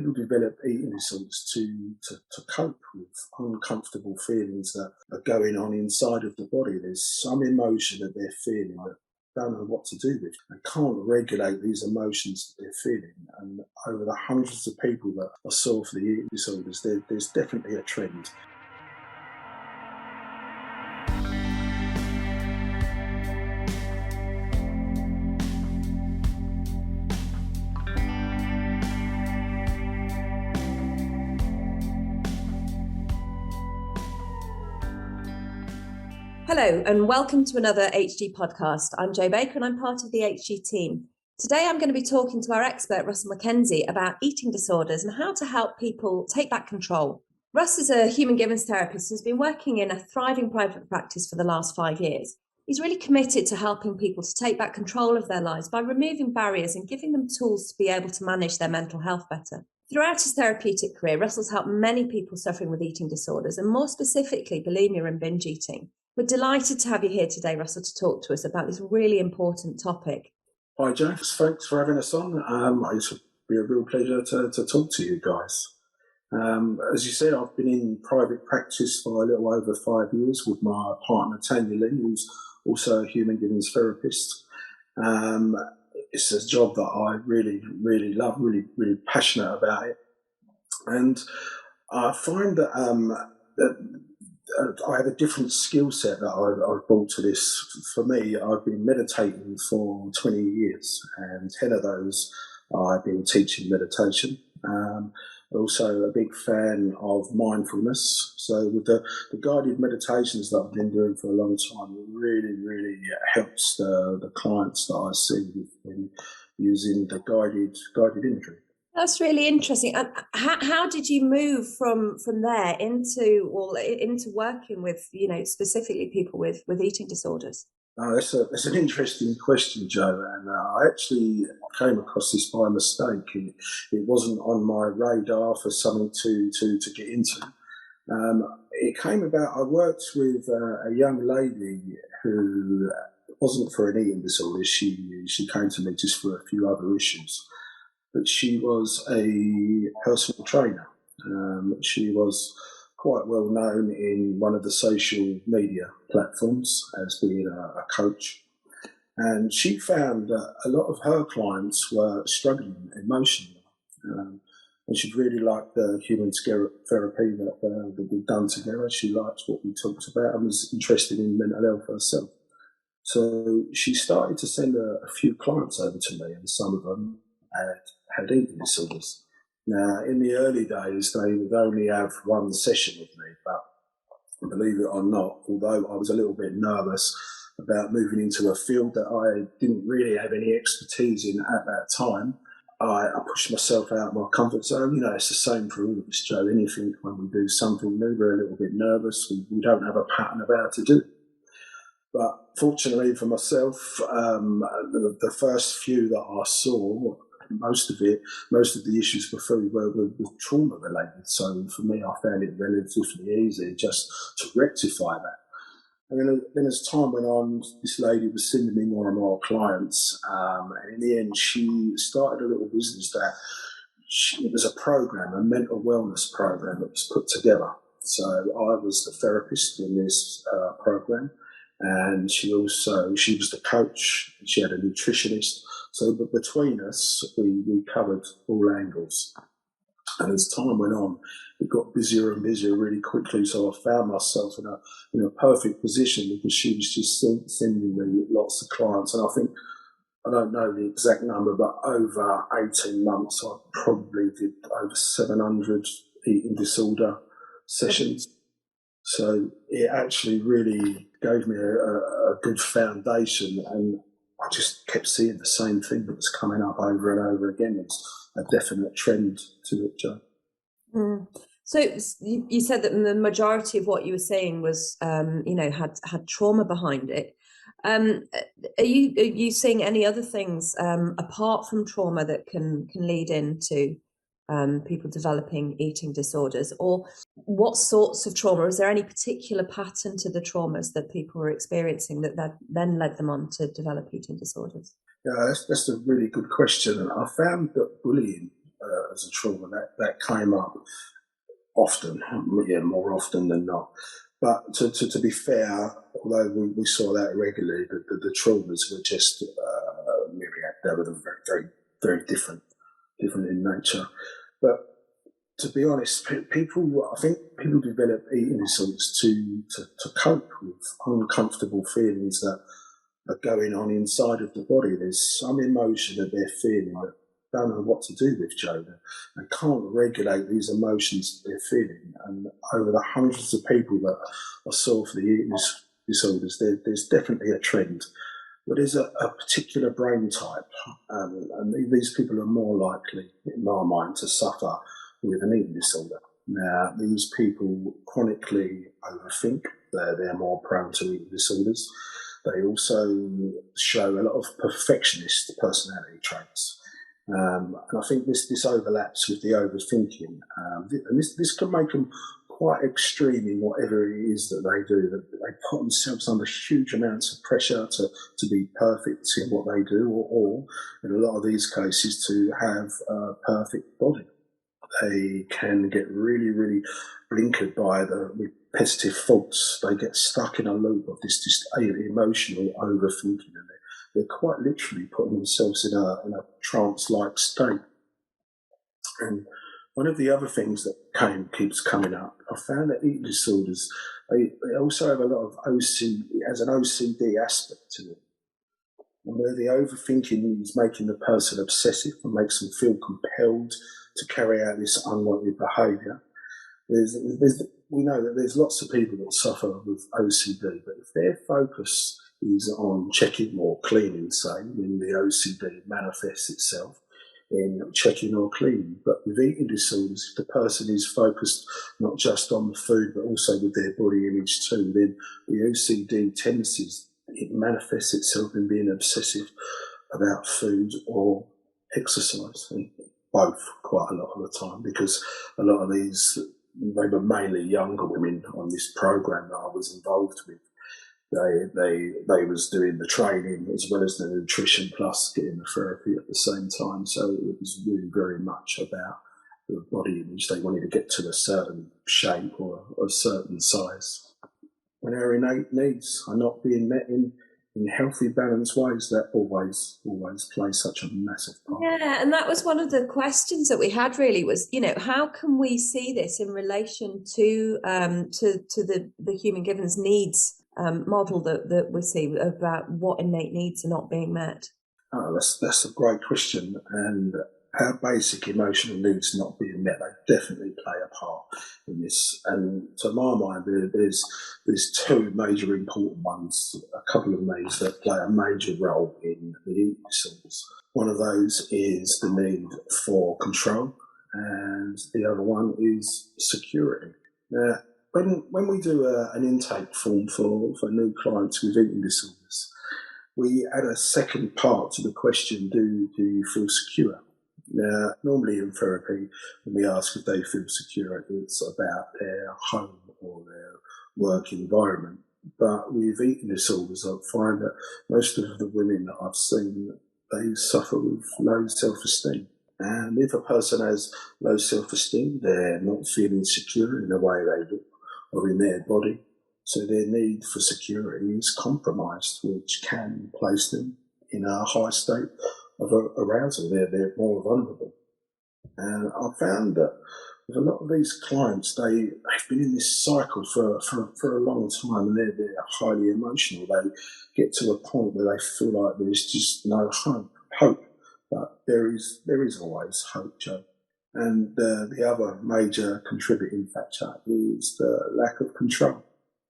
people develop eating disorders to cope with uncomfortable feelings that are going on inside of the body. There's some emotion that they're feeling that they don't know what to do with. They can't regulate these emotions that they're feeling. And over the hundreds of people that I saw for the eating disorders, there's definitely a trend. Hello and welcome to another HG podcast. I'm Jo Baker and I'm part of the HG team. Today I'm going to be talking to our expert Russell McKenzie about eating disorders and how to help people take back control. Russ is a human givens therapist who's been working in a thriving private practice for the last 5 years. He's really committed to helping people to take back control of their lives by removing barriers and giving them tools to be able to manage their mental health better. Throughout his therapeutic career, Russell's helped many people suffering with eating disorders and more specifically bulimia and binge eating. We're delighted to have you here today, Russell, to talk to us about this really important topic. Hi, James. Thanks for having us on. It's be a real pleasure to talk to you guys. As you said, I've been in private practice for a little over 5 years with my partner, Tanya Lee, who's also a human givens therapist. It's a job that I really, really love, really passionate about it. And I find that I have a different skill set that I've brought to this. For me, I've been meditating for 20 years, and 10 of those I've been teaching meditation. Also a big fan of mindfulness. So with the guided meditations that I've been doing for a long time, it really helps the clients that I see with using the guided imagery. That's really interesting. And how did you move from there into working with, specifically people with eating disorders? That's an interesting question, Jo, and I actually came across this by mistake. It wasn't on my radar for something to get into. It came about, I worked with a young lady who wasn't for an eating disorder. She came to me just for a few other issues. But she was a personal trainer. She was quite well known in one of the social media platforms as being a coach. And she found that a lot of her clients were struggling emotionally. And she'd really liked the human therapy that we'd done together. She liked what we talked about and was interested in mental health herself. So she started to send a few clients over to me, and some of them had eating disorders. Now, in the early days, they would only have one session with me, but believe it or not, although I was a little bit nervous about moving into a field that I didn't really have any expertise in at that time, I pushed myself out of my comfort zone. It's the same for all of us, Jo. Anything, when we do something new, we're a little bit nervous. We don't have a pattern of how to do it. But fortunately for myself, the first few that I saw, most of the issues were trauma related. So for me, I found it relatively easy just to rectify that. And then as time went on, this lady was sending me more and more clients. And in the end, she started a little business it was a program, a mental wellness program that was put together. So I was the therapist in this program. And she was the coach. She had a nutritionist. So between us, we covered all angles. And as time went on, it got busier and busier really quickly. So I found myself in a perfect position because she was just sending me lots of clients. And I think, I don't know the exact number, but over 18 months, I probably did over 700 eating disorder sessions. So it actually really gave me a good foundation, and I just kept seeing the same thing that was coming up over and over again. It's a definite trend to it, Jo. So you said that the majority of what you were saying was, had trauma behind it. Are you seeing any other things apart from trauma that can lead into people developing eating disorders, or what sorts of trauma? Is there any particular pattern to the traumas that people were experiencing that then led them on to develop eating disorders? Yeah, that's a really good question. And I found that bullying as a trauma. That came up often, more often than not. But to be fair, although we saw that regularly, the traumas were just myriad. They were very, very, very different in nature. But to be honest, I think people develop eating disorders to cope with uncomfortable feelings that are going on inside of the body. There's some emotion that they're feeling that don't know what to do with, Joe. They can't regulate these emotions that they're feeling. And over the hundreds of people that I saw for the eating disorders, there's definitely a trend. But there's a particular brain type, and these people are more likely, in my mind, to suffer with an eating disorder. Now, these people chronically overthink. They're more prone to eating disorders. They also show a lot of perfectionist personality traits. And I think this overlaps with the overthinking. And this can make them quite extreme in whatever it is that they do. They put themselves under huge amounts of pressure to be perfect in what they do, or in a lot of these cases, to have a perfect body. They can get really, really blinkered by the repetitive thoughts. They get stuck in a loop of this just emotional overthinking, and they're quite literally putting themselves in a trance-like state. And one of the other things that keeps coming up, I found that eating disorders, they also have a lot of OCD, it has an OCD aspect to it. And where the overthinking is making the person obsessive and makes them feel compelled to carry out this unwanted behaviour. We know that there's lots of people that suffer with OCD, but if their focus is on checking or cleaning, say, then the OCD manifests itself in checking or cleaning. But with eating disorders, if the person is focused not just on the food, but also with their body image too, then the OCD tendencies, it manifests itself in being obsessive about food or exercise, and both quite a lot of the time, because a lot of these, they were mainly younger women on this program that I was involved with. They was doing the training as well as the nutrition plus getting the therapy at the same time. So it was really very much about the body image. They wanted to get to a certain shape or a certain size. When our innate needs are not being met in healthy, balanced ways, that always plays such a massive part. Yeah, and that was one of the questions that we had really was, how can we see this in relation to the human givens needs model that we see about what innate needs are not being met? Oh, that's a great question. And our basic emotional needs not being met, they definitely play a part in this. And to my mind, there's two major important ones, a couple of these that play a major role in the eating disorders. One of those is the need for control, and the other one is security. Now, when we do an intake form for new clients with eating disorders, we add a second part to the question, do you feel secure? Now, normally in therapy, when we ask if they feel secure, it's about their home or their work environment. But with eating disorders, I find that most of the women that I've seen, they suffer with low self-esteem. And if a person has low self-esteem, they're not feeling secure in the way they look or in their body. So their need for security is compromised, which can place them in a high state of arousal. They're more vulnerable. And I found that with a lot of these clients, they've been in this cycle for a long time, and they're highly emotional. They get to a point where they feel like there's just no hope. But there is always hope, Joe. And the other major contributing factor is the lack of control.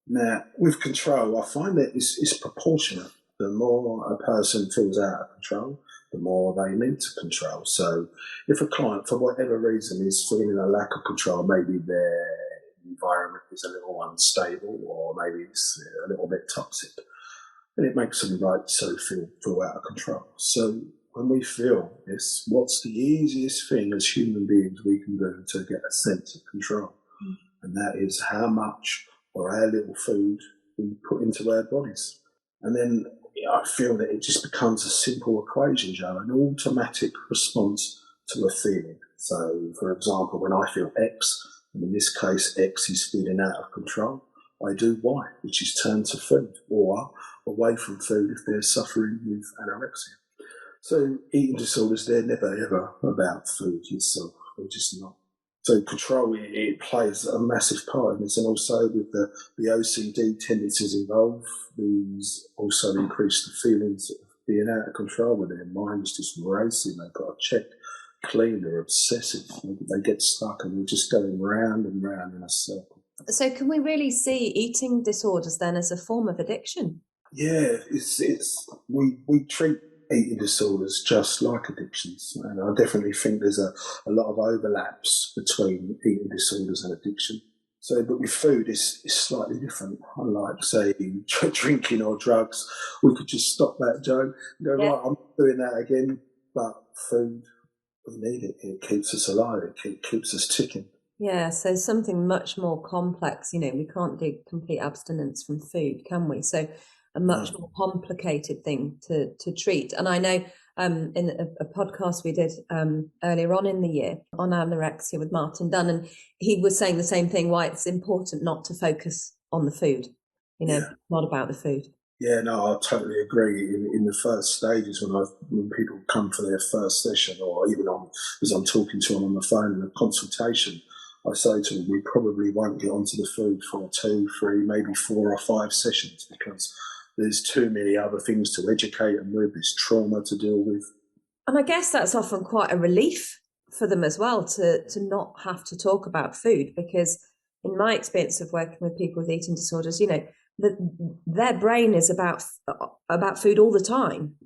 Now, with control, I find that it's proportionate. The more a person feels out of control, the more they need to control. So if a client, for whatever reason, is feeling a lack of control, maybe their environment is a little unstable, or maybe it's a little bit toxic, then it makes them feel out of control. So when we feel this, what's the easiest thing as human beings we can do to get a sense of control? And that is how much or how little food we put into our bodies. And then I feel that it just becomes a simple equation, Joe, an automatic response to a feeling. So, for example, when I feel X, and in this case, X is feeling out of control, I do Y, which is turn to food or away from food if they're suffering with anorexia. So eating disorders, they're never ever about food itself. They're just not. So control, it plays a massive part in this, and also with the OCD tendencies involved, these also increase the feelings of being out of control when their mind is just racing. They've got to check clean, they're obsessive. They get stuck and they're just going round and round in a circle. So can we really see eating disorders then as a form of addiction? Yeah, we treat eating disorders just like addictions, and I definitely think there's a lot of overlaps between eating disorders and addiction. So, but with food, it's slightly different. Unlike, say, drinking or drugs, we could just stop that, Joe, and go, right, I'm not doing that again. But food, we need it. It keeps us alive. It keeps us ticking. Yeah, so something much more complex. We can't do complete abstinence from food, can we? So a much more complicated thing to treat. And I know in a podcast we did earlier on in the year on anorexia with Martin Dunn, and he was saying the same thing, why it's important not to focus on the food, not about the food. Yeah, no, I totally agree. In the first stages, when people come for their first session, or even as I'm talking to them on the phone in a consultation, I say to them, we probably won't get onto the food for 2, 3, maybe 4 or 5 sessions, because there's too many other things to educate them with, there's trauma to deal with. And I guess that's often quite a relief for them as well, to not have to talk about food, because in my experience of working with people with eating disorders, their brain is about food all the time,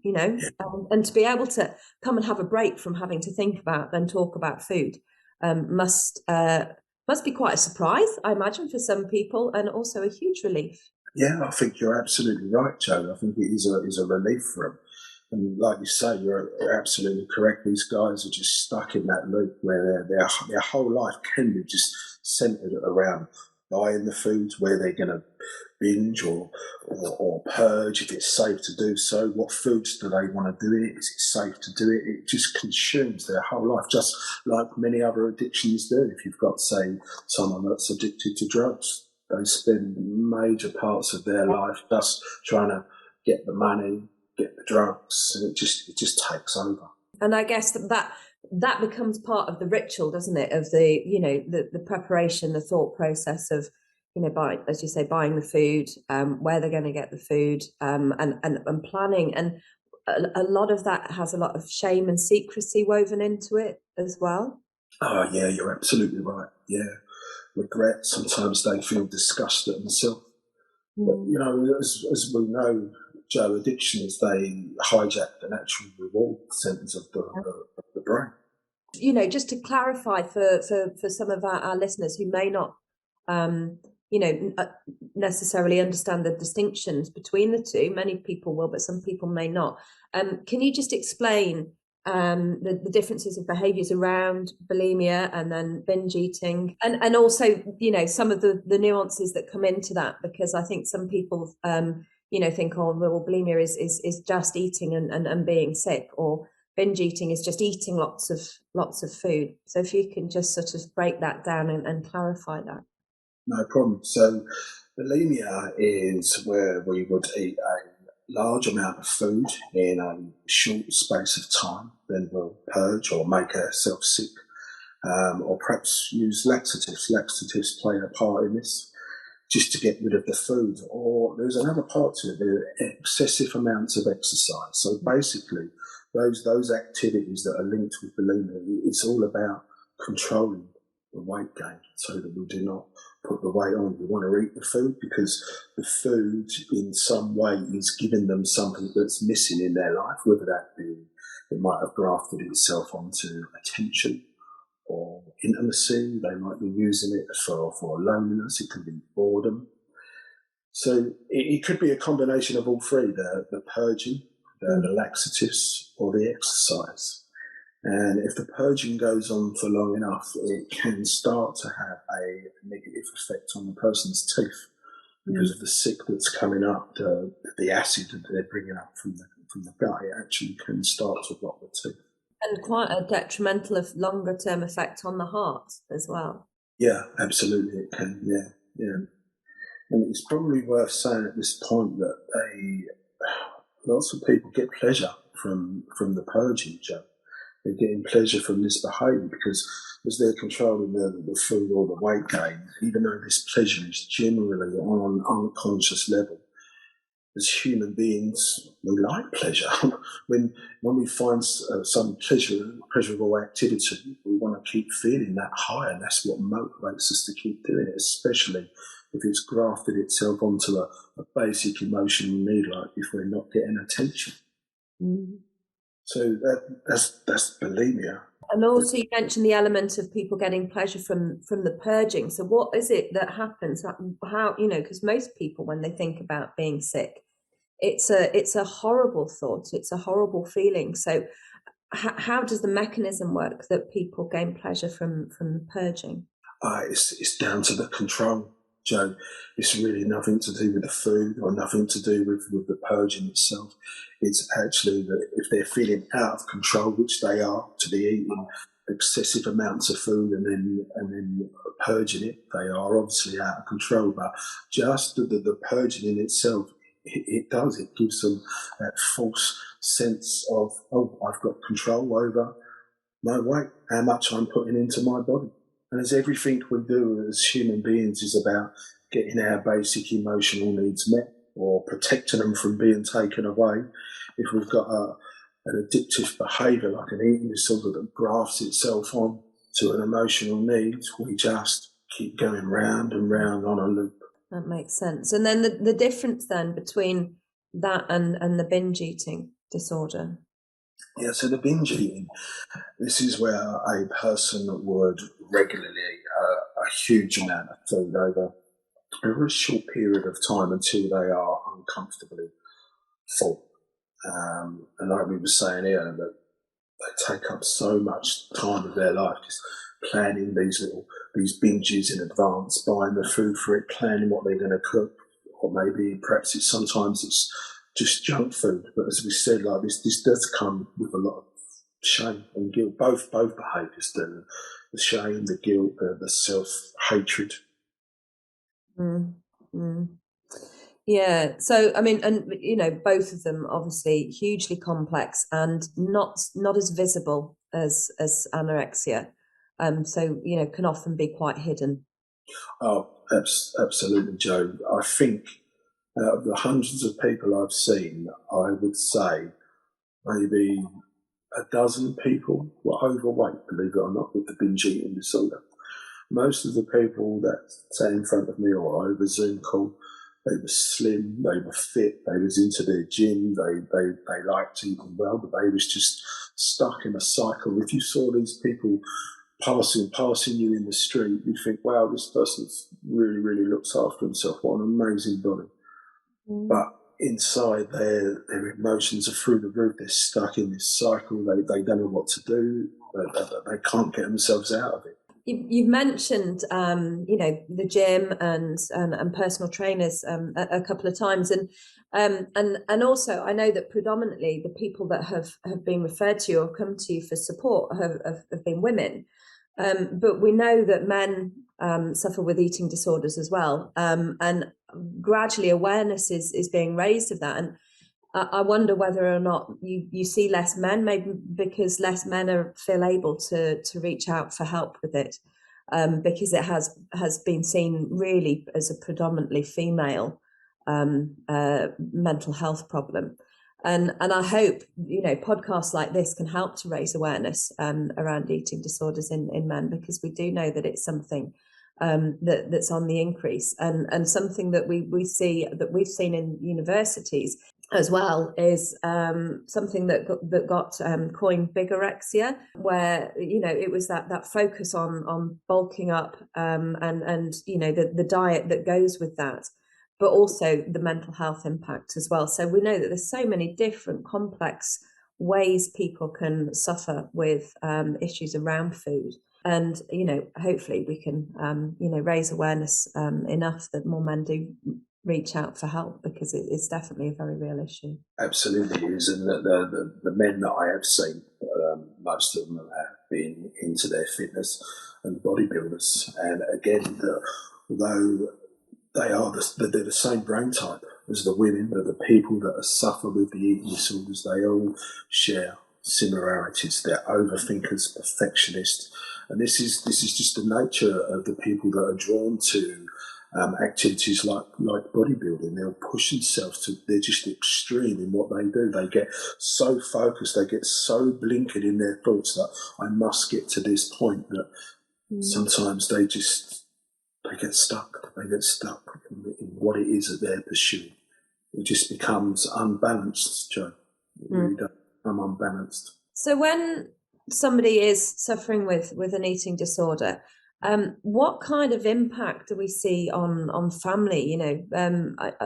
and to be able to come and have a break from having to think about and talk about food must be quite a surprise, I imagine, for some people, and also a huge relief. Yeah, I think you're absolutely right, Joe. I think it is a relief for them. And like you say, you're absolutely correct. These guys are just stuck in that loop where their whole life can be just centered around buying the foods, where they're going to binge or purge, if it's safe to do so. What foods do they want to do it? Is it safe to do it? It just consumes their whole life, just like many other addictions do. If you've got, say, someone that's addicted to drugs, they spend major parts of their life just trying to get the money, get the drugs, and it just takes over. And I guess that becomes part of the ritual, doesn't it? Of the preparation, the thought process of, as you say, buying the food, where they're going to get the food, and planning. And a lot of that has a lot of shame and secrecy woven into it as well. Oh yeah, you're absolutely right. Yeah, regret. Sometimes they feel disgust at themselves. But as we know, Joe, addictions, they hijack the natural reward centers of the brain. Just to clarify for some of our listeners who may not, necessarily understand the distinctions between the two. Many people will, but some people may not. Can you just explain the differences of behaviours around bulimia and then binge eating, and also some of the nuances that come into that? Because I think some people think, oh well, bulimia is just eating and being sick, or binge eating is just eating lots of food. So if you can just sort of break that down and clarify that. No problem. So bulimia is where we would eat a large amount of food in a short space of time, then we'll purge or make ourselves sick, or perhaps use laxatives. Laxatives play a part in this, just to get rid of the food. Or there's another part to it, the excessive amounts of exercise. So basically, those activities that are linked with bulimia, it's all about controlling the weight gain so that we do not put the weight on. We want to eat the food because the food in some way is giving them something that's missing in their life, whether that be, it might have grafted itself onto attention or intimacy. They might be using it for loneliness. It could be boredom. So it could be a combination of all three, the purging, the laxatives, or the exercise. And if the purging goes on for long enough, it can start to have a negative effect on the person's teeth because of the sick that's coming up, the acid that they're bringing up from the gut. It actually can start to rot the teeth. And quite a detrimental of longer term effect on the heart as well. Yeah, absolutely, it can. Yeah, yeah. And it's probably worth saying at this point that lots of people get pleasure from the purging, Joe. They're getting pleasure from this behaviour because as they're controlling the food or the weight gain, even though this pleasure is generally on an unconscious level, as human beings, we like pleasure. when we find some pleasurable activity, we want to keep feeling that high, and that's what motivates us to keep doing it, especially if it's grafted itself onto a basic emotional need, like if we're not getting attention. Mm. So that's bulimia. And also, you mentioned the element of people getting pleasure from the purging. So, what is it that happens? How because most people, when they think about being sick, it's a horrible thought. It's a horrible feeling. So, how does the mechanism work that people gain pleasure from purging? It's down to the control, Joe. It's really nothing to do with the food or nothing to do with the purging itself. It's actually that if they're feeling out of control, which they are, to be eating excessive amounts of food and then purging it, they are obviously out of control. But just the purging in itself, it gives them that false sense of, oh, I've got control over my weight, how much I'm putting into my body. And as everything we do as human beings is about getting our basic emotional needs met or protecting them from being taken away, if we've got an addictive behaviour like an eating disorder that grafts itself on to an emotional need, we just keep going round and round on a loop. That makes sense. And then the difference then between that and the binge eating disorder. Yeah, so the binge eating, this is where a person would regularly eat a huge amount of food over a short period of time until they are uncomfortably full. And like we were saying earlier, that they take up so much time of their life just planning these binges in advance, buying the food for it, planning what they're going to cook, or maybe perhaps sometimes it's just junk food. But as we said, like this does come with a lot of shame and guilt. Both behaviours do. The shame, the guilt, the self-hatred. Mm, mm. Yeah. So, I mean, and both of them obviously hugely complex and not as visible as anorexia. So, can often be quite hidden. Oh, absolutely, Joe. I think out of the hundreds of people I've seen, I would say maybe a dozen people were overweight, believe it or not, with the binge eating disorder. Most of the people that sat in front of me or over Zoom call, they were slim, they were fit, they was into their gym, they liked eating well, but they was just stuck in a cycle. If you saw these people passing you in the street, you'd think, wow, this person's really looks after himself. What an amazing body. Mm. But inside their emotions are through the roof. They're stuck in this cycle. They don't know what to do. They can't get themselves out of it. You've mentioned, the gym and personal trainers a couple of times, and also I know that predominantly the people that have been referred to or come to you for support have been women, but we know that men suffer with eating disorders as well, and gradually awareness is being raised of that, and I wonder whether or not you see less men, maybe because less men feel able to reach out for help with it, because it has been seen really as a predominantly female mental health problem. And I hope podcasts like this can help to raise awareness around eating disorders in men, because we do know that it's something that's on the increase, and something that we've seen in universities as well is something that got coined bigorexia, where it was that focus on bulking up, and the diet that goes with that, but also the mental health impact as well. So we know that there's so many different complex ways people can suffer with issues around food, and hopefully we can raise awareness enough that more men do reach out for help, because it's definitely a very real issue. Absolutely is, and the men that I have seen, most of them have been into their fitness and bodybuilders, and again, although they're the same brain type as the women, but the people that suffer with the eating disorders, they all share similarities. They're overthinkers, perfectionists, and this is just the nature of the people that are drawn to activities like bodybuilding. They'll push themselves to, they're just extreme in what they do. They get so focused, they get so blinkered in their thoughts that I must get to this point, that sometimes they get stuck. They get stuck in what it is that they're pursuing. It just becomes unbalanced, Joe. It really does become unbalanced. So when somebody is suffering with an eating disorder, what kind of impact do we see on family? You know,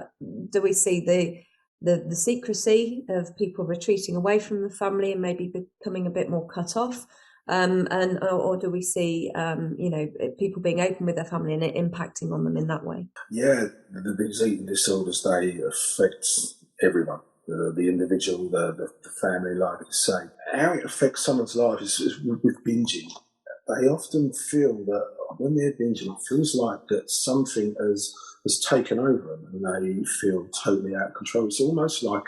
do we see the secrecy of people retreating away from the family and maybe becoming a bit more cut off? Or do we see, you know, people being open with their family and it impacting on them in that way? Yeah, these eating disorders, they affect everyone. The individual, the family, like you say. How it affects someone's life is with binging. They often feel that when they're binging, it feels like that something has taken over them, and they feel totally out of control. It's almost like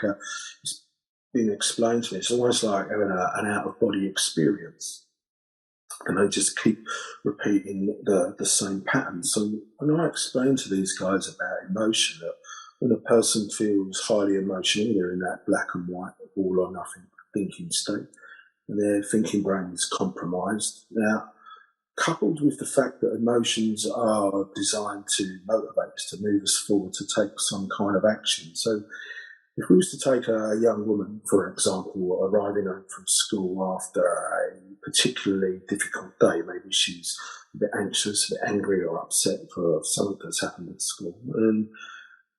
it's been explained to me, it's almost like having an out-of-body experience. And they just keep repeating the same pattern. So when I explain to these guys about emotion, that when a person feels highly emotional, they're in that black and white, all or nothing thinking state, and their thinking brain is compromised. Now, coupled with the fact that emotions are designed to motivate us, to move us forward, to take some kind of action. So if we was to take a young woman, for example, arriving home from school after a particularly difficult day, maybe she's a bit anxious, a bit angry or upset for something that's happened at school, and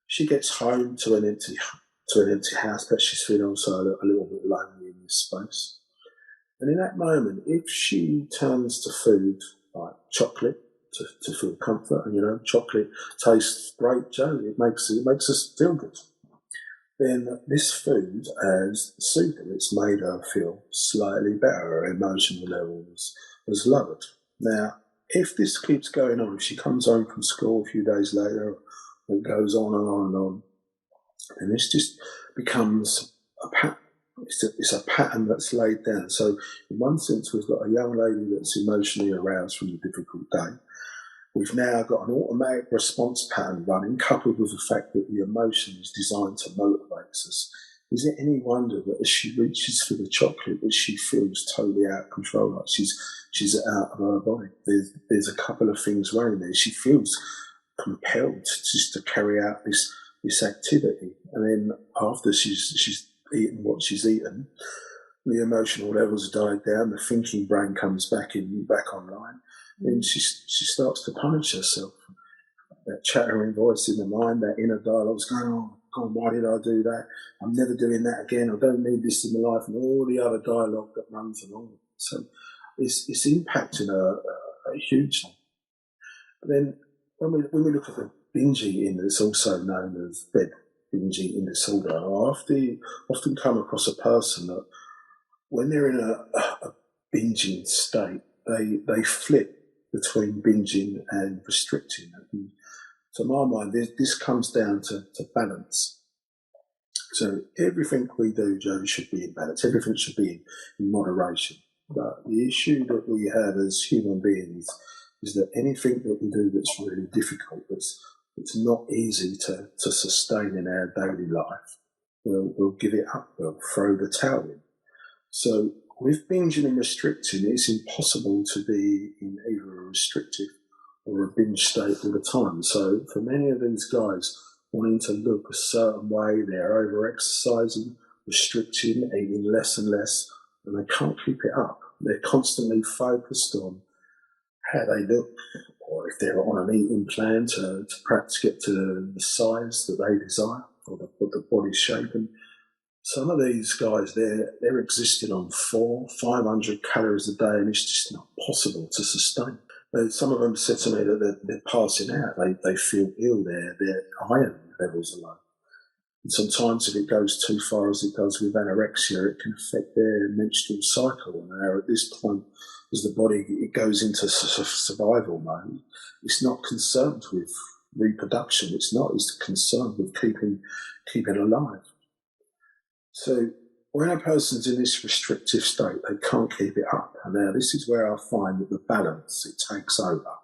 she gets home to an empty house, but she's feeling also a little bit lonely in this space. And in that moment, if she turns to food like chocolate to feel comfort, and you know, chocolate tastes great, Joe, it makes us feel good, then this food has soothed her. It's made her feel slightly better. Her emotional levels was lowered. Now, if this keeps going on, if she comes home from school a few days later, it goes on and on and on, and this just becomes a pattern. It's a pattern that's laid down. So in one sense, we've got a young lady that's emotionally aroused from a difficult day. We've now got an automatic response pattern running, coupled with the fact that the emotion is designed to motivate us. Is it any wonder that as she reaches for the chocolate, that she feels totally out of control, like she's out of her body? There's a couple of things running there. She feels compelled just to carry out this activity, and then after she's eaten what she's eaten, the emotional levels died down, the thinking brain comes back online, and she starts to punish herself. That chattering voice in the mind, that inner dialogue's going, oh God, why did I do that? I'm never doing that again. I don't need this in my life, and all the other dialogue that runs along with it. So it's impacting her hugely. But then when we look at the binge eating, it's also known as bed binge eating disorder. I often come across a person that when they're in a binging state, they flip between binging and restricting. And to my mind, this comes down to balance. So everything we do, Joe, should be in balance. Everything should be in moderation. But the issue that we have as human beings is that anything that we do that's really difficult, it's not easy to sustain in our daily life, we'll give it up. We'll throw the towel in. So with binging and restricting, it's impossible to be in either a restrictive or a binge state all the time. So for many of these guys wanting to look a certain way, they're over-exercising, restricting, eating less and less, and they can't keep it up. They're constantly focused on how they look, or if they're on an eating plan to perhaps get to the size that they desire, or the body shape. And some of these guys, they're existing on 400-500 calories a day, and it's just not possible to sustain. Some of them said to me that they're passing out. They feel ill. They're iron. levels are low. And sometimes if it goes too far, as it does with anorexia, it can affect their menstrual cycle. And now at this point, as the body it goes into survival mode, it's not concerned with reproduction. It's concerned with keeping alive. So when a person's in this restrictive state, they can't keep it up. And now this is where I find that the balance, it takes over.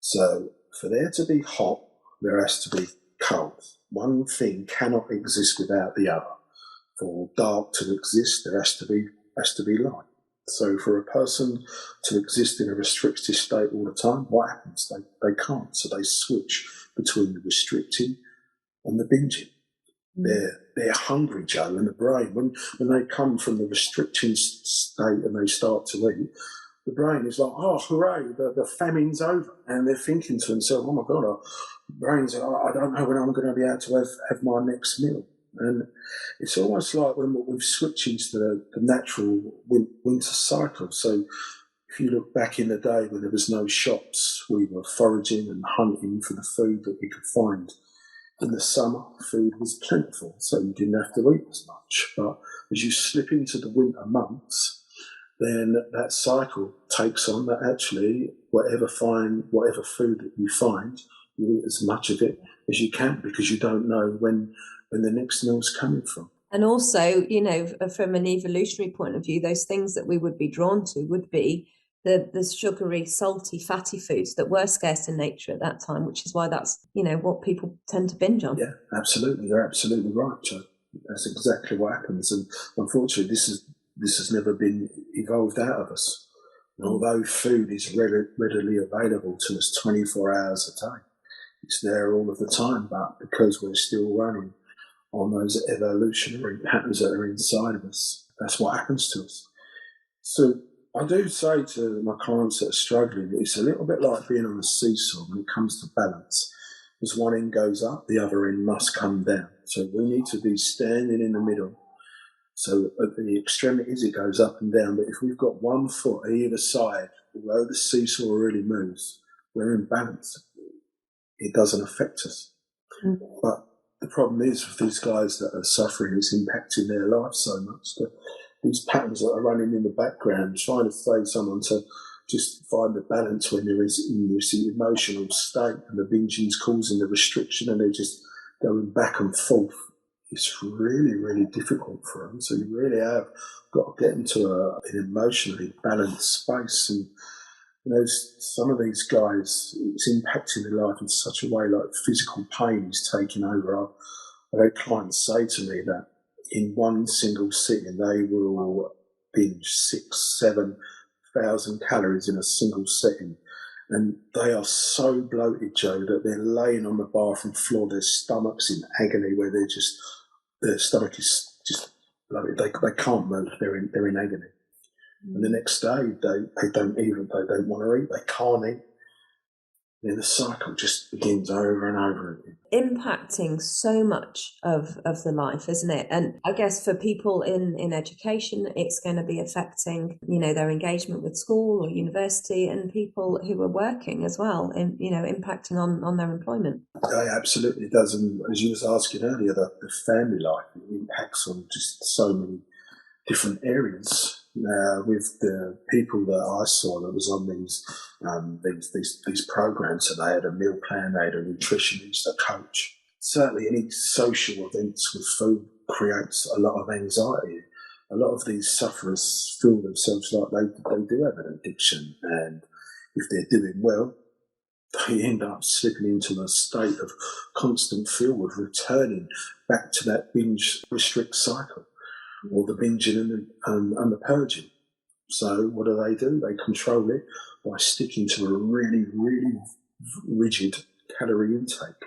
So for there to be hot, there has to be cold. One thing cannot exist without the other. For dark to exist, there has to be light. So for a person to exist in a restrictive state all the time, what happens? They can't. So they switch between the restricting and the binging. They're hungry, Joe, and the brain, when they come from the restricting state and they start to eat, the brain is like, oh, hooray, the famine's over. And they're thinking to themselves, oh my God, I don't know when I'm going to be able to have my next meal. And it's almost like when we've switched into the natural winter cycle. So if you look back in the day when there was no shops, we were foraging and hunting for the food that we could find. In the summer, food was plentiful, so you didn't have to eat as much. But as you slip into the winter months, then that cycle takes on that actually whatever food that you find, you eat as much of it as you can because you don't know when the next meal's coming from. And also, from an evolutionary point of view, those things that we would be drawn to would be the sugary, salty, fatty foods that were scarce in nature at that time, which is why that's, what people tend to binge on. Yeah, absolutely. You're absolutely right, Joe. That's exactly what happens. And unfortunately, this has never been evolved out of us. And although food is readily available to us 24 hours a day, it's there all of the time, but because we're still running on those evolutionary patterns that are inside of us, that's what happens to us. So I do say to my clients that are struggling, it's a little bit like being on a seesaw when it comes to balance. As one end goes up, the other end must come down. So we need to be standing in the middle. So at the extremities, it goes up and down. But if we've got one foot either side, although the seesaw really moves, we're in balance. It doesn't affect us. Mm-hmm. But the problem is with these guys that are suffering, it's impacting their life so much that these patterns that are running in the background, trying to say someone to just find the balance when they're in this emotional state and the binging's causing the restriction and they're just going back and forth. It's really, really difficult for them. So you really have got to get into an emotionally balanced space. And some of these guys, it's impacting their life in such a way, like physical pain is taking over. I've had clients say to me that in one single sitting, they will binge 6,000-7,000 calories in a single sitting. And they are so bloated, Joe, that they're laying on the bathroom floor, their stomach's in agony, where their stomach is just bloated. They can't move, they're in agony. And the next day, they don't want to eat, they can't eat. And the cycle just begins over and over again. Impacting so much of the life, isn't it? And I guess for people in education, it's going to be affecting, their engagement with school or university, and people who are working as well, and, impacting on their employment. Yeah, absolutely it does. And as you were asking earlier, the family life, it impacts on just so many different areas. With the people that I saw that was on these programs, so they had a meal plan, they had a nutritionist, a coach. Certainly any social events with food creates a lot of anxiety. A lot of these sufferers feel themselves like they do have an addiction, and if they're doing well, they end up slipping into a state of constant fear of returning back to that binge restrict cycle, or the binging and the purging. So what do? They control it by sticking to a really, really rigid calorie intake.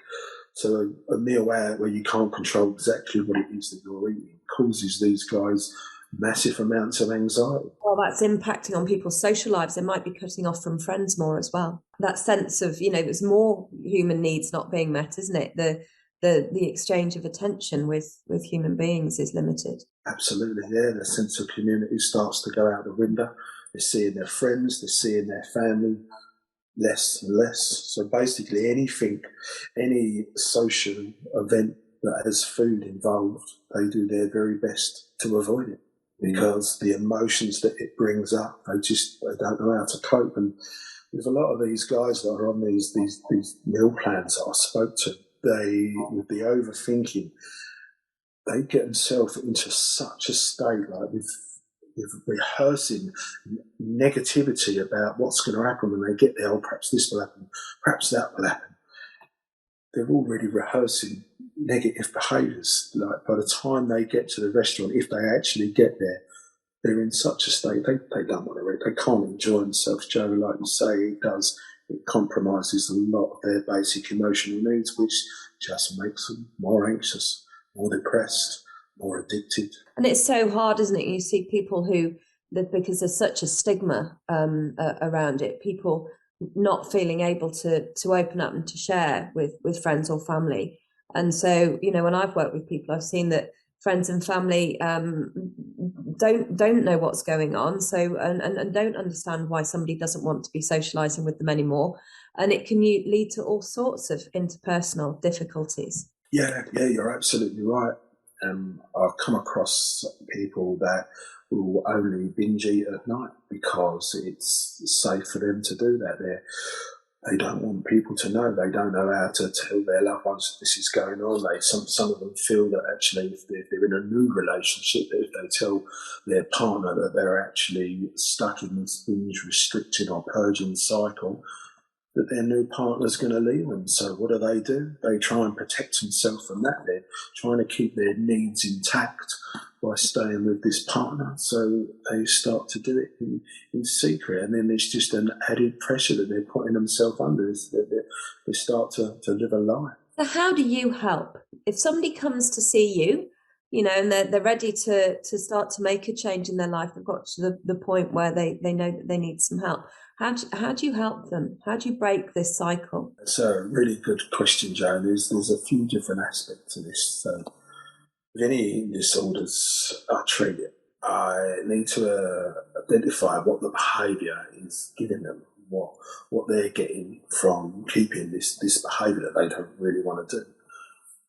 So a meal out where you can't control exactly what it is that you're eating causes these guys massive amounts of anxiety. Well, that's impacting on people's social lives. They might be cutting off from friends more as well. That sense of, there's more human needs not being met, isn't it? The exchange of attention with human beings is limited. Absolutely, yeah. The sense of community starts to go out the window. They're seeing their friends, they're seeing their family. less and less. So basically any social event that has food involved, they do their very best to avoid it because the emotions that it brings up, they don't know how to cope. And with a lot of these guys that are on these meal plans that I spoke to, they, with the overthinking, they get themselves into such a state, like with rehearsing negativity about what's going to happen when they get there. Oh, perhaps this will happen, perhaps that will happen. They're already rehearsing negative behaviours. Like by the time they get to the restaurant, if they actually get there, they're in such a state they don't want to eat. They can't enjoy themselves, Joe. Like you say, it compromises a lot of their basic emotional needs, which just makes them more anxious, more depressed, more addicted. And it's so hard, isn't it? You see people because there's such a stigma around it, people not feeling able to open up and to share with friends or family. And so, when I've worked with people, I've seen that friends and family don't know what's going on, so and don't understand why somebody doesn't want to be socializing with them anymore, and it can lead to all sorts of interpersonal difficulties. Yeah, you're absolutely right. I've come across people that will only binge eat at night because it's safe for them to do that. They don't want people to know. They don't know how to tell their loved ones that this is going on. Some of them feel that actually if they're in a new relationship, that if they tell their partner that they're actually stuck in this binge restricting or purging cycle, that their new partner's going to leave them. So what do? They try and protect themselves from that. They're trying to keep their needs intact by staying with this partner. So they start to do it in secret. And then there's just an added pressure that they're putting themselves under. They start to live a lie. So how do you help? If somebody comes to see you, and they're ready to start to make a change in their life, they've got to the point where they know that they need some help. How do you help them? How do you break this cycle? It's a really good question, Joe. There's a few different aspects to this. So with any eating disorders I treat it, I need to identify what the behaviour is giving them, what they're getting from keeping this behaviour that they don't really want to do.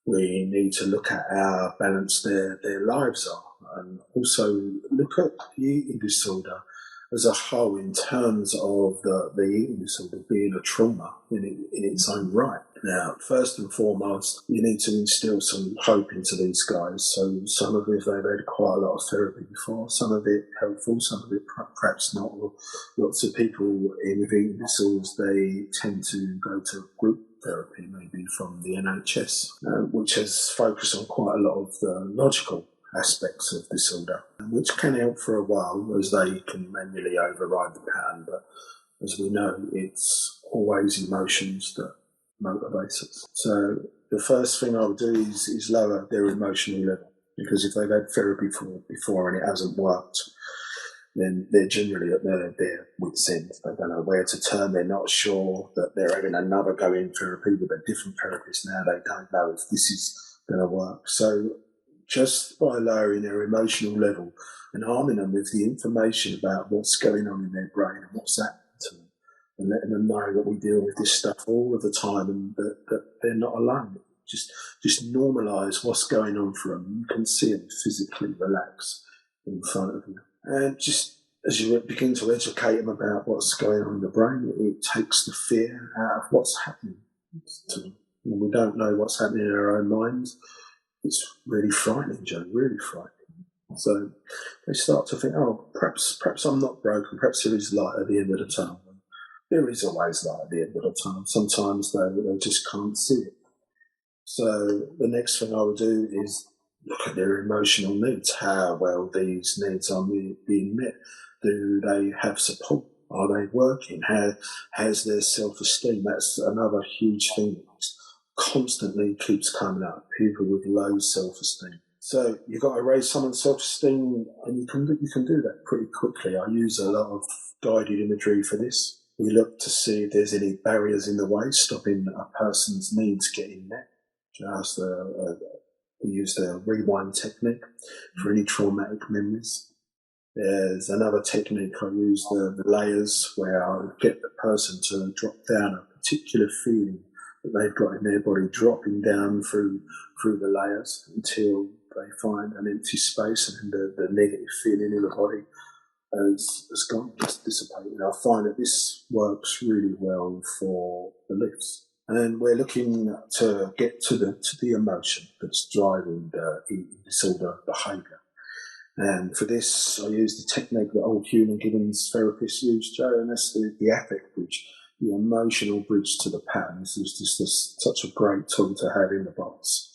We need to look at how balanced their lives are, and also look at the eating disorder as a whole in terms of the eating disorder being a trauma in its own right. Now, first and foremost, you need to instill some hope into these guys. So some of it, they've had quite a lot of therapy before, some of it helpful, some of it perhaps not. Lots of people with eating disorders, they tend to go to group therapy, maybe from the NHS, which has focused on quite a lot of the logical aspects of disorder, which can help for a while as they can manually override the pattern. But as we know, it's always emotions that motivate us. So the first thing I would do is lower their emotional level, because if they've had therapy before and it hasn't worked, then they're generally at their wits' end. They don't know where to turn. They're not sure that they're having another go in therapy with a different therapist now. They don't know if this is going to work. So just by lowering their emotional level and arming them with the information about what's going on in their brain and what's happening to them, and letting them know that we deal with this stuff all of the time and that they're not alone. Just normalise what's going on for them. You can see them physically relax in front of you. And just as you begin to educate them about what's going on in the brain, it takes the fear out of what's happening to them. When we don't know what's happening in our own minds, it's really frightening, Joe, really frightening. So they start to think, oh, perhaps I'm not broken, perhaps there is light at the end of the tunnel. There is always light at the end of the tunnel. Sometimes they just can't see it. So the next thing I would do is look at their emotional needs. How well these needs are being met. Do they have support? Are they working? How's their self-esteem? That's another huge thing that constantly keeps coming up. People with low self-esteem. So you've got to raise someone's self-esteem, and you can do that pretty quickly. I use a lot of guided imagery for this. We look to see if there's any barriers in the way, stopping a person's needs getting met. Just we use the rewind technique for any traumatic memories. There's another technique I use, the layers, where I would get the person to drop down a particular feeling that they've got in their body, dropping down through the layers until they find an empty space, and the negative feeling in the body has gone, just dissipated. I find that this works really well for the lifts. And then we're looking to get to the emotion that's driving the eating disorder behaviour. And for this, I use the technique that old human Gibbons therapists use, Joe, and that's the affect bridge, the emotional bridge to the pattern. This is just such a great tool to have in the box.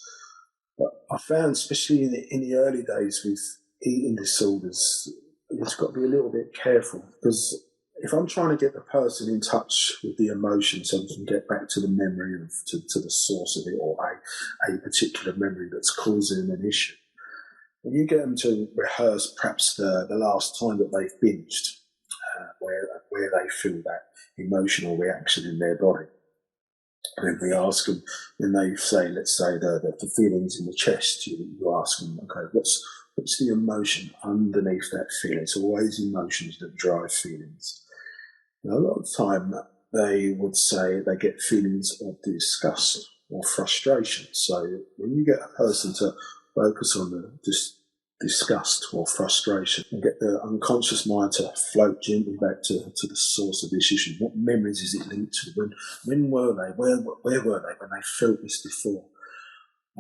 But I found, especially in the early days with eating disorders, you've got to be a little bit careful, because if I'm trying to get the person in touch with the emotion so we can get back to the memory of to the source of it, or a particular memory that's causing an issue, when you get them to rehearse perhaps the last time that they've binged, where they feel that emotional reaction in their body, and then we ask them, when they say, let's say the feelings in the chest, you ask them, okay, what's the emotion underneath that feeling? It's always emotions that drive feelings. Now, a lot of the time they would say they get feelings of disgust or frustration. So when you get a person to focus on the disgust or frustration and get the unconscious mind to float gently back to the source of this issue, what memories is it linked to? When were they? Where were they when they felt this before?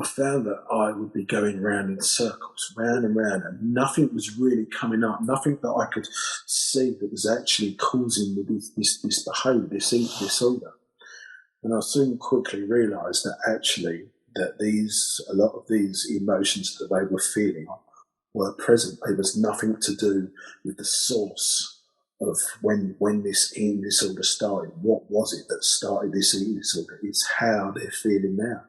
I found that I would be going round in circles, round and round, and nothing was really coming up, nothing that I could see that was actually causing this behaviour, this eating disorder. And I soon quickly realised that actually that a lot of these emotions that they were feeling were present. There was nothing to do with the source of when this eating disorder started. What was it that started this eating disorder? It's how they're feeling now.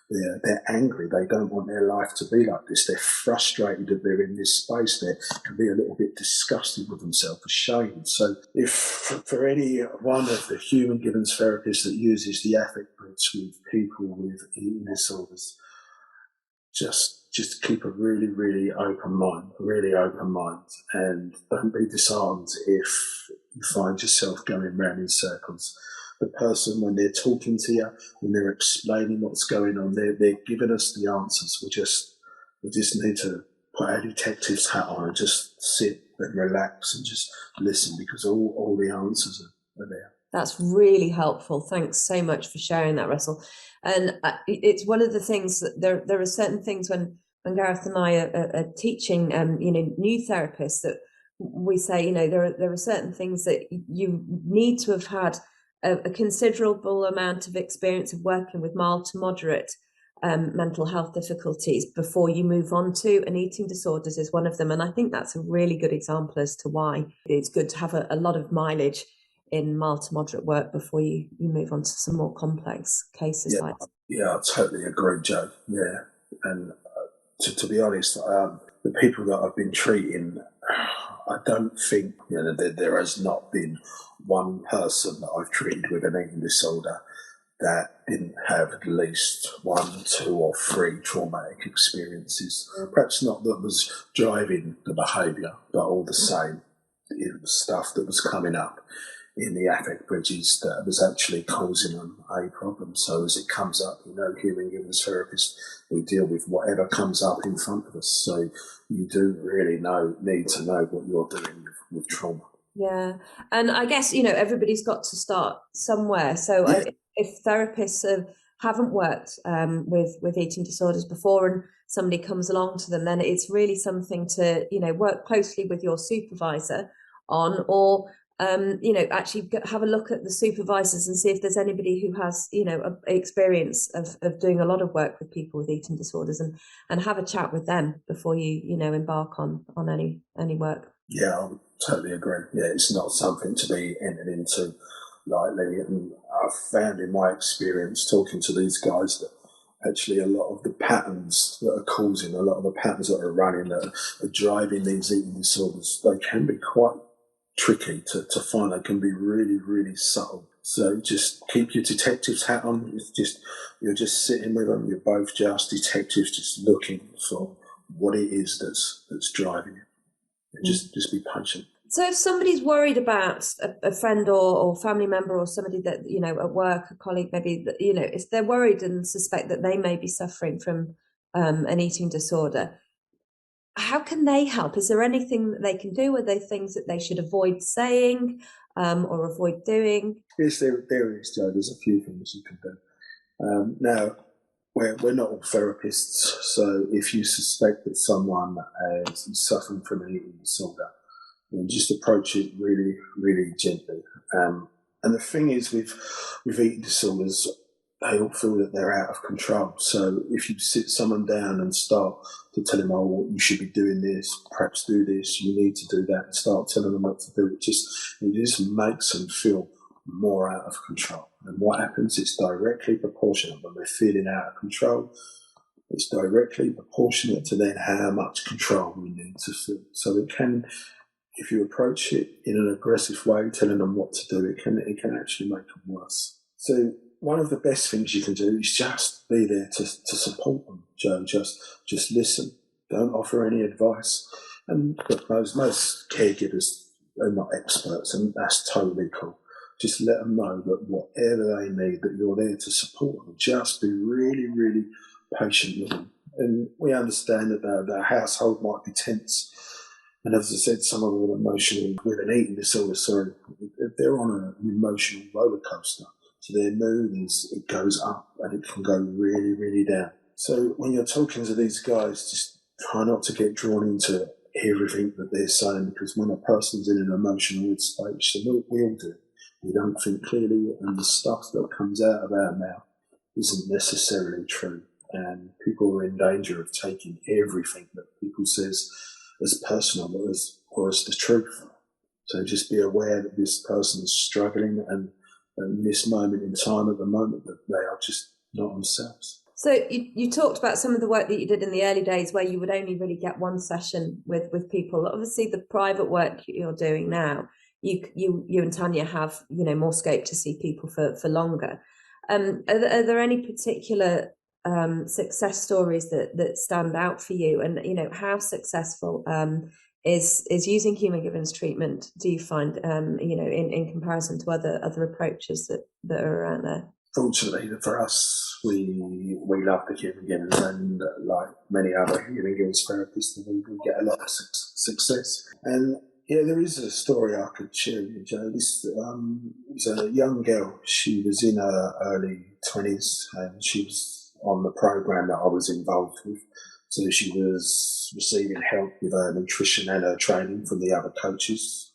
They're angry. They don't want their life to be like this. They're frustrated that they're in this space. They can be a little bit disgusted with themselves, ashamed. So if for any one of the human Gibbons therapists that uses the affect bridge with people with eating disorders, just keep a really, really open mind, and don't be disarmed if you find yourself going round in circles. The person, when they're talking to you, when they're explaining what's going on, they're giving us the answers. We just need to put our detective's hat on and just sit and relax and just listen, because all the answers are there. That's really helpful. Thanks so much for sharing that, Russell. And it's one of the things that there are certain things when Gareth and I are teaching, new therapists, that we say, there are certain things that you need to have had a considerable amount of experience of working with mild to moderate mental health difficulties before you move on to, and eating disorders is one of them. And I think that's a really good example as to why it's good to have a lot of mileage in mild to moderate work before you move on to some more complex cases. Yeah, I totally agree, Joe. Yeah, and to be honest, the people that I've been treating, I don't think there has not been one person that I've treated with an eating disorder that didn't have at least 1, 2, or 3 traumatic experiences. Perhaps not that was driving the behaviour, but all the same, it was stuff that was coming up in the affect bridges that was actually causing them a problem. So as it comes up, human Gibbons therapists, we deal with whatever comes up in front of us. So you do really need to know what you're doing with trauma. Yeah, and I guess everybody's got to start somewhere. So if therapists haven't worked with eating disorders before, and somebody comes along to them, then it's really something to work closely with your supervisor on, or actually have a look at the supervisors and see if there's anybody who has experience of doing a lot of work with people with eating disorders, and have a chat with them before you embark on any work. Yeah, I would totally agree. Yeah, it's not something to be entered into lightly. And I've found in my experience talking to these guys that actually a lot of the patterns that are causing, a lot of the patterns that are running, that are driving these eating disorders, they can be quite tricky to find. They can be really, really subtle. So just keep your detective's hat on. You're just sitting with them. You're both just detectives, just looking for what it is that's driving it. And just be patient. So if somebody's worried about a friend or family member or somebody that, you know, at work, a colleague, maybe, you know, if they're worried and suspect that they may be suffering from an eating disorder, how can they help? Is there anything that they can do? Are there things that they should avoid saying or avoid doing? Yes, there is, Joe. There's a few things you can do. Now, we're not all therapists, so if you suspect that someone is suffering from an eating disorder, then just approach it really, really gently. And the thing is, with eating disorders, they all feel that they're out of control. So if you sit someone down and start to tell them, oh, you should be doing this, perhaps do this, you need to do that, and start telling them what to do, it just makes them feel more out of control. And what happens, it's directly proportionate when they're feeling out of control. It's directly proportionate to then how much control we need to feel. So it can, if you approach it in an aggressive way, telling them what to do, it can actually make them worse. So one of the best things you can do is just be there to support them, Joe. Just listen. Don't offer any advice. And look, most caregivers are not experts, and that's totally cool. Just let them know that whatever they need, that you're there to support them. Just be really, really patient with them. And we understand that the household might be tense. And as I said, some of them are emotional with an eating disorder, they're on an emotional roller coaster. So their mood it goes up and it can go really, really down. So when you're talking to these guys, just try not to get drawn into everything that they're saying, because when a person's in an emotional stage, so we all do, we don't think clearly, and the stuff that comes out of our mouth isn't necessarily true. And people are in danger of taking everything that people says as personal or as the truth. So just be aware that this person is struggling, and in this moment in time, at the moment, that they are just not themselves. So you talked about some of the work that you did in the early days where you would only really get one session with people. Obviously, the private work you're doing now, you and Tanya have, you know, more scope to see people for longer. Are there any particular success stories that stand out for you? And, you know, how successful is using human givens treatment, do you find, you know, in comparison to other approaches that are around there? Fortunately for us, we love the human givens, and like many other human givens therapists, we get a lot of success. And yeah, there is a story I could share with you, Joe. This was a young girl. She was in her early 20s, and she was on the program that I was involved with. So she was receiving help with her nutrition and her training from the other coaches.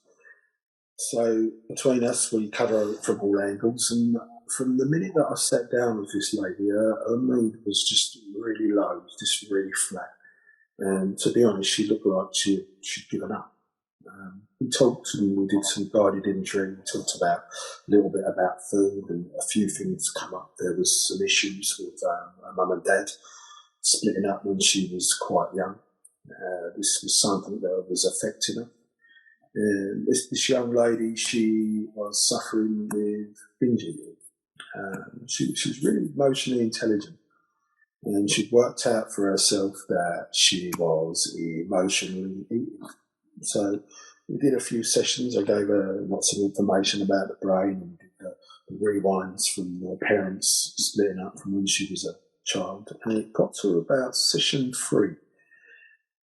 So between us, we cover it from all angles. And from the minute that I sat down with this lady, her mood was just really low, just really flat. And to be honest, she looked like she'd given up. We talked and we did some guided imagery. We talked about a little bit about food, and a few things come up. There was some issues with her mum and dad splitting up when she was quite young. This was something that was affecting her. And this young lady, she was suffering with binge eating. She was really emotionally intelligent, and she'd worked out for herself that she was emotionally eating. So we did a few sessions. I gave her lots of information about the brain, and did the rewinds from the parents splitting up from when she was a child. And it got to about session 3.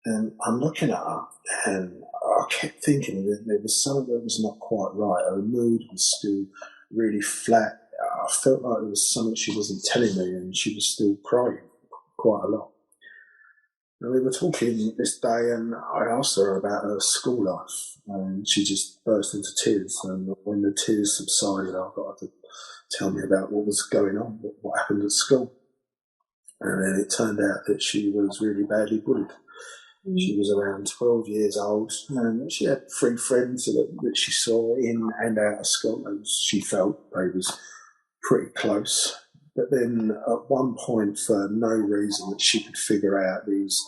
And I'm looking at her, and I kept thinking that there was something that was not quite right. Her mood was still really flat. I felt like there was something she wasn't telling me, and she was still crying quite a lot. And we were talking this day, and I asked her about her school life, and she just burst into tears. And when the tears subsided, I got her to tell me about what was going on, what happened at school. And then it turned out that she was really badly bullied. She was around 12 years old, and she had 3 friends that she saw in and out of school, and she felt they was pretty close. But then at one point, for no reason that she could figure out, these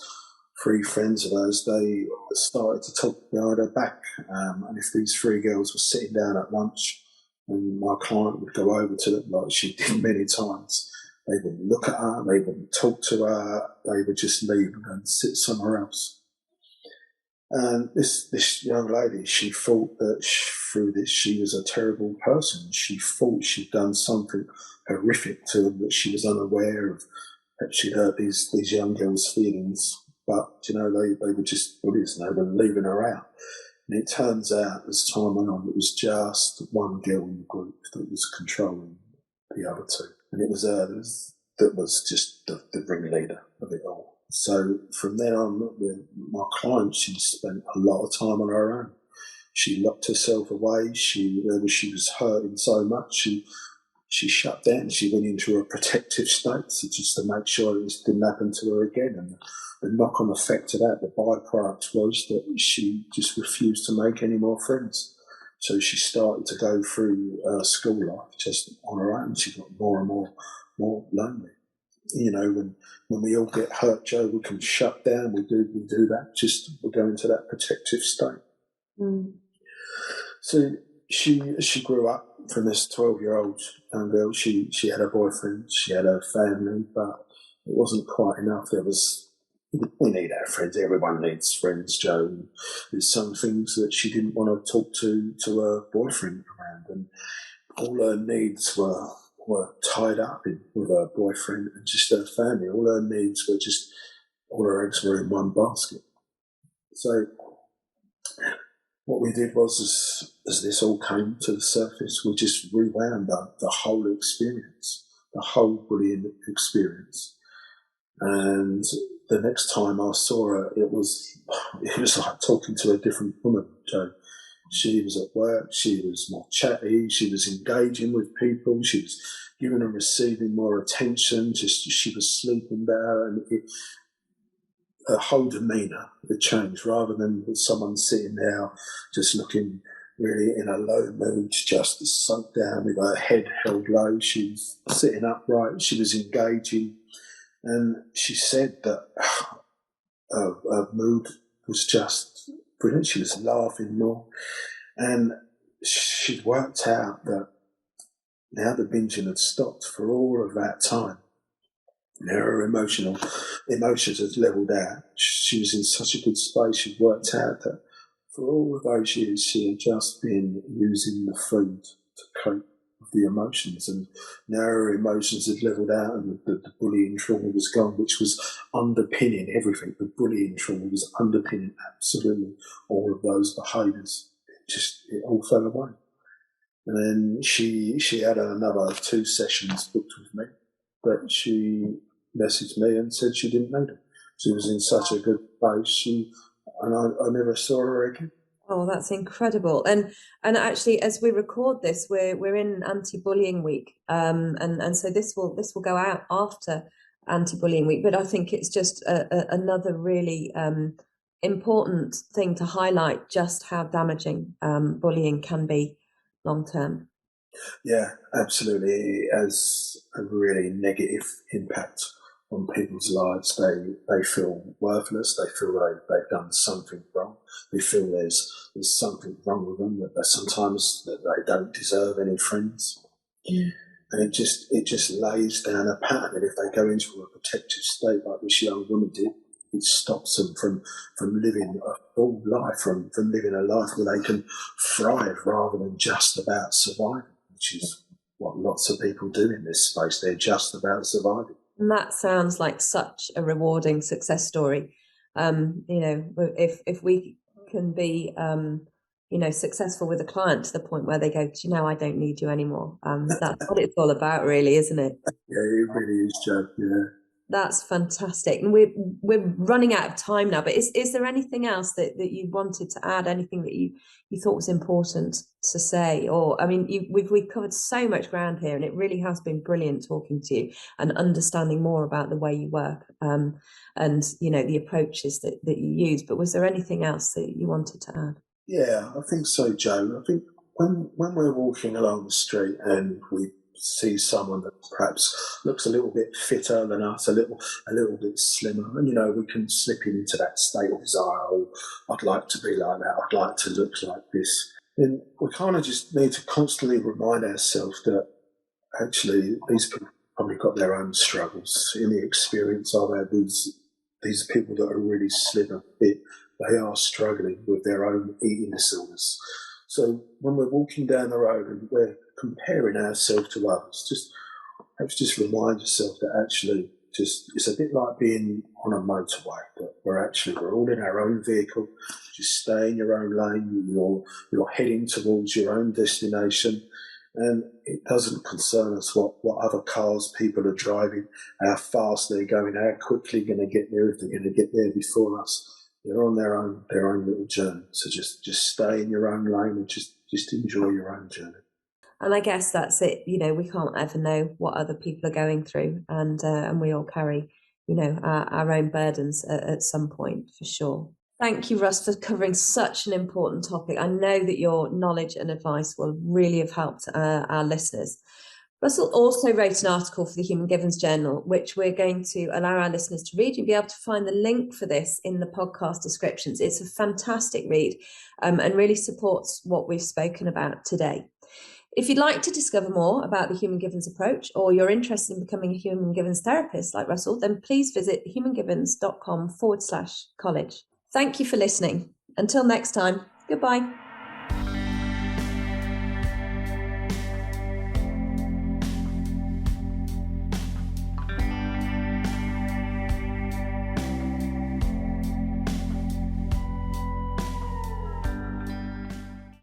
3 friends of hers, they started to talk behind her back. And if these 3 girls were sitting down at lunch, and my client would go over to them like she did many times, they wouldn't look at her, they wouldn't talk to her, they would just leave and go and sit somewhere else. And this young lady, she thought that through this she was a terrible person. She thought she'd done something horrific to them that she was unaware of, that she'd hurt these young girls' feelings. But, they were just bullies and they were leaving her out. And it turns out, as time went on, it was just one girl in the group that was controlling the other two. And it was her that was just the ringleader of it all. So from then on, with my client, she spent a lot of time on her own. She locked herself away. She was hurting so much, she shut down. She went into a protective state, just to make sure this didn't happen to her again. And the knock-on effect of that, the byproduct, was that she just refused to make any more friends. So she started to go through school life just on her own. She got more and more lonely. When we all get hurt, Joe, we can shut down. We do that. We go into that protective state. Mm. So she grew up from this 12-year-old young girl. She had a boyfriend. She had a family, but it wasn't quite enough. We need our friends. Everyone needs friends, Joe. There's some things that she didn't want to talk to her boyfriend around, and all her needs were tied up with her boyfriend and just her family. All her needs were all her eggs were in one basket. So what we did was, as this all came to the surface, we just rewound the whole experience, the whole bullying experience. And the next time I saw her, it was like talking to a different woman, Joe. She was at work, she was more chatty, she was engaging with people, she was giving and receiving more attention, she was sleeping better, and her whole demeanour had changed. Rather than someone sitting there just looking really in a low mood, just sunk down with her head held low, she was sitting upright, she was engaging, and she said that her mood was just brilliant. She was laughing more. And she'd worked out that now the binging had stopped for all of that time. Now her emotions had levelled out. She was in such a good space. She'd worked out that for all of those years she had just been using the food to cope with the emotions. And now her emotions had levelled out, and the bullying trauma was gone, which was underpinning everything. The bullying trauma was underpinning absolutely all of those behaviours. It all fell away. And then she had another 2 sessions booked with me, but she messaged me and said she didn't need them. She was in such a good place, and I never saw her again. Oh, that's incredible. And actually, as we record this, we're in anti-bullying week, and so this will go out after anti-bullying week. But I think it's just another really important thing to highlight, just how damaging bullying can be long term. Yeah, absolutely. It has a really negative impact on people's lives. They feel worthless. They feel they've done something wrong. They feel there's something wrong with them, that sometimes that they don't deserve any friends. Mm. And it just lays down a pattern. And if they go into a protective state like this young woman did, it stops them from living a full life, from living a life where they can thrive rather than just about surviving, which is what lots of people do in this space. They're just about surviving. And that sounds like such a rewarding success story. If we can be, successful with a client to the point where they go, I don't need you anymore. That's what it's all about, really, isn't it? Yeah, it really is, Joe. Yeah. That's fantastic. And we're running out of time now, but is there anything else that you wanted to add? Anything that you thought was important to say? Or, I mean, we've covered so much ground here, and it really has been brilliant talking to you and understanding more about the way you work, and the approaches that you use. But was there anything else that you wanted to add? Yeah, I think so, Joe. I think when we're walking along the street and we see someone that perhaps looks a little bit fitter than us, a little bit slimmer, and we can slip into that state of desire. Oh, I'd like to be like that. I'd like to look like this. And we kind of just need to constantly remind ourselves that actually these people probably got their own struggles. In the experience I've had, these people that are really slim and fit, they are struggling with their own eating disorders. So when we're walking down the road and we're comparing ourselves to others, just remind yourself that actually it's a bit like being on a motorway, that we're all in our own vehicle. Just stay in your own lane. You're heading towards your own destination, and it doesn't concern us what other cars people are driving, how fast they're going, how quickly they're going to get there, if they're going to get there before us. They're on their own little journey. So just stay in your own lane and just enjoy your own journey. And I guess that's it. We can't ever know what other people are going through, and we all carry, our own burdens at some point, for sure. Thank you, Russ, for covering such an important topic. I know that your knowledge and advice will really have helped our listeners. Russell also wrote an article for the Human Givens Journal, which we're going to allow our listeners to read. You'll be able to find the link for this in the podcast descriptions. It's a fantastic read and really supports what we've spoken about today. If you'd like to discover more about the Human Givens approach, or you're interested in becoming a Human Givens therapist like Russell, then please visit humangivens.com/college. Thank you for listening. Until next time, goodbye.